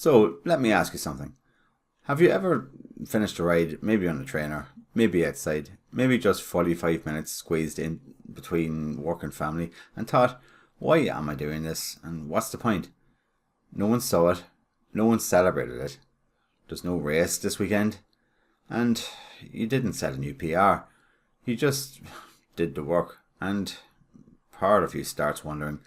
So let me ask you something. Have you ever finished a ride, maybe on a trainer, maybe outside, maybe just 45 minutes squeezed in between work and family, and thought, why am I doing this and what's the point? No one saw it, no one celebrated it, there's no race this weekend, and you didn't set a new PR. You just did the work, and part of you starts wondering,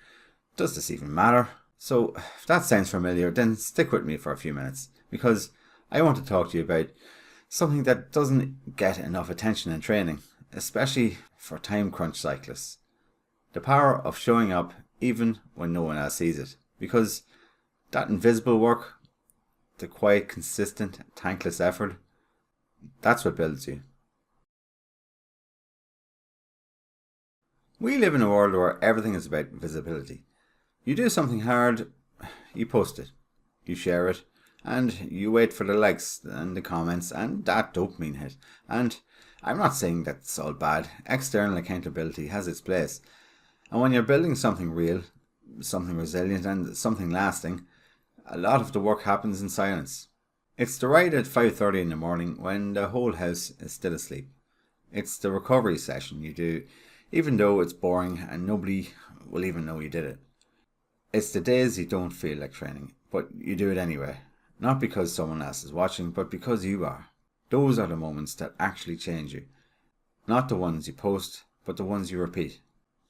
does this even matter? So if that sounds familiar, then stick with me for a few minutes, because I want to talk to you about something that doesn't get enough attention in training, especially for time crunch cyclists. The power of showing up even when no one else sees it. Because that invisible work, the quiet, consistent, thankless effort, that's what builds you. We live in a world where everything is about visibility. You do something hard, you post it, you share it, and you wait for the likes and the comments and that dopamine hit. And I'm not saying that's all bad. External accountability has its place. And when you're building something real, something resilient and something lasting, a lot of the work happens in silence. It's the ride at 5:30 in the morning when the whole house is still asleep. It's the recovery session you do, even though it's boring and nobody will even know you did it. It's the days you don't feel like training, but you do it anyway. Not because someone else is watching, but because you are. Those are the moments that actually change you. Not the ones you post, but the ones you repeat.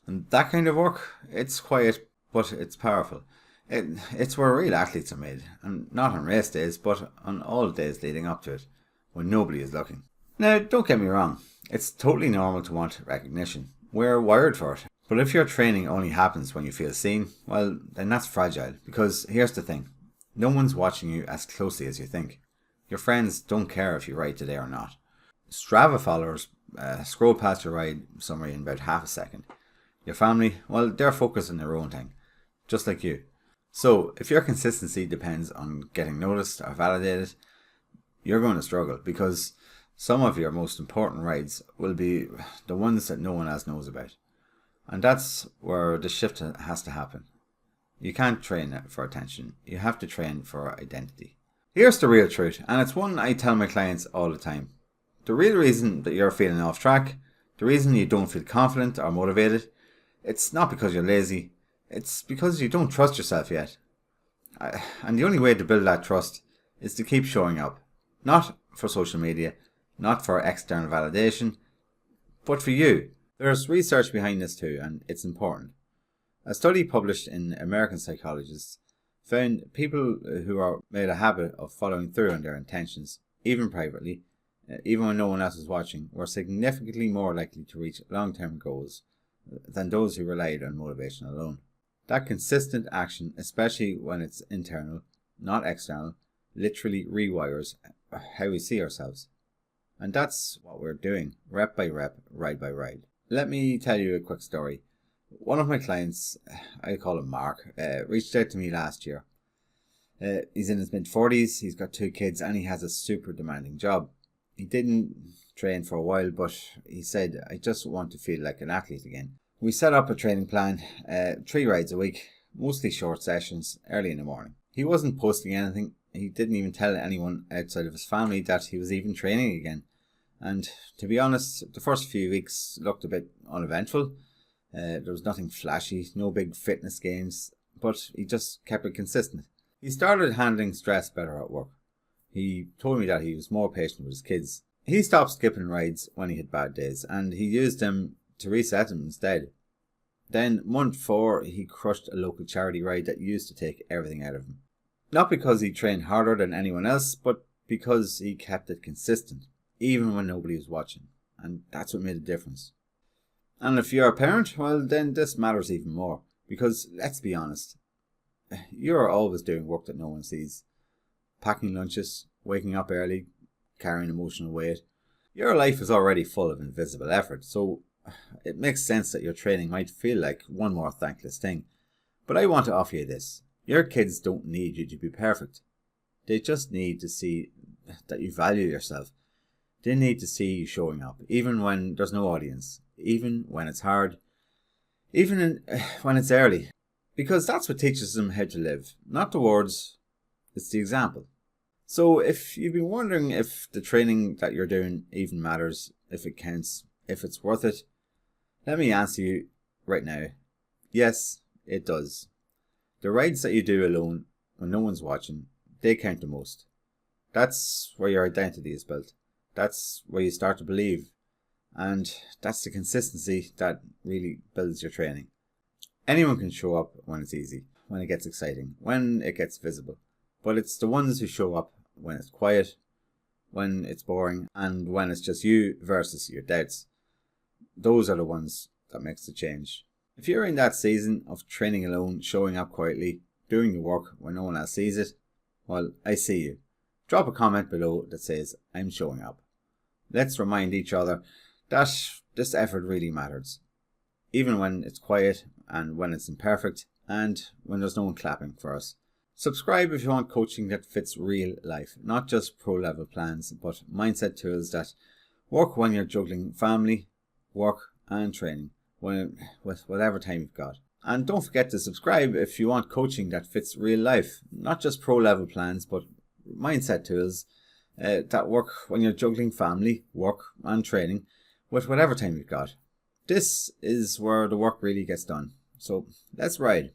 And that kind of work, it's quiet, but it's powerful. It's where real athletes are made, and not on race days, but on all days leading up to it, when nobody is looking. Now, don't get me wrong, it's totally normal to want recognition. We're wired for it. But if your training only happens when you feel seen, well, then that's fragile, because here's the thing. No one's watching you as closely as you think. Your friends don't care if you ride today or not. Strava followers scroll past your ride summary in about half a second. Your family, well, they're focused on their own thing, just like you. So, if your consistency depends on getting noticed or validated, you're going to struggle, because some of your most important rides will be the ones that no one else knows about. And that's where the shift has to happen. You can't train for attention. You have to train for identity. Here's the real truth, and it's one I tell my clients all the time. The real reason that you're feeling off track, the reason you don't feel confident or motivated, it's not because you're lazy. It's because you don't trust yourself yet. And the only way to build that trust is to keep showing up. Not for social media, not for external validation, but for you. There's research behind this too, and it's important. A study published in American Psychologists found people who are made a habit of following through on their intentions, even privately, even when no one else is watching, were significantly more likely to reach long-term goals than those who relied on motivation alone. That consistent action, especially when it's internal, not external, literally rewires how we see ourselves. And that's what we're doing, rep by rep, ride by ride. Let me tell you a quick story. One of my clients, I call him Mark, reached out to me last year. He's in his mid-40s, he's got 2 kids, and he has a super demanding job. He didn't train for a while, but he said, I just want to feel like an athlete again. We set up a training plan, 3 rides a week, mostly short sessions, early in the morning. He wasn't posting anything. He didn't even tell anyone outside of his family that he was even training again. And to be honest, the first few weeks looked a bit uneventful. There was nothing flashy, no big fitness gains, but he just kept it consistent. He started handling stress better at work. He told me that he was more patient with his kids. He stopped skipping rides when he had bad days, and he used them to reset them instead. Then, month 4, he crushed a local charity ride that used to take everything out of him. Not because he trained harder than anyone else, but because he kept it consistent, even when nobody was watching. And that's what made a difference. And if you're a parent, well, then this matters even more. Because, let's be honest, you're always doing work that no one sees. Packing lunches, waking up early, carrying emotional weight. Your life is already full of invisible effort, so it makes sense that your training might feel like one more thankless thing. But I want to offer you this. Your kids don't need you to be perfect. They just need to see that you value yourself. They need to see you showing up, even when there's no audience, even when it's hard, even when it's early. Because that's what teaches them how to live. Not the words, It's the example. So if you've been wondering if the training that you're doing even matters, if it counts, if it's worth it, let me answer you right now. Yes, it does. The rides that you do alone when no one's watching, they count the most. That's where your identity is built. That's where you start to believe. And that's the consistency that really builds your training. Anyone can show up when it's easy, when it gets exciting, when it gets visible. But it's the ones who show up when it's quiet, when it's boring, and when it's just you versus your doubts. Those are the ones that makes the change. If you're in that season of training alone, showing up quietly, doing the work when no one else sees it, well, I see you. Drop a comment below that says, I'm showing up. Let's remind each other that this effort really matters. Even when it's quiet and when it's imperfect and when there's no one clapping for us. Subscribe if you want coaching that fits real life, not just pro level plans, but mindset tools that work when you're juggling family, work and training with whatever time you've got. And don't forget to subscribe if you want coaching that fits real life, not just pro level plans, but mindset tools that work when you're juggling family, work and training with whatever time you've got. This is where the work really gets done. So let's ride.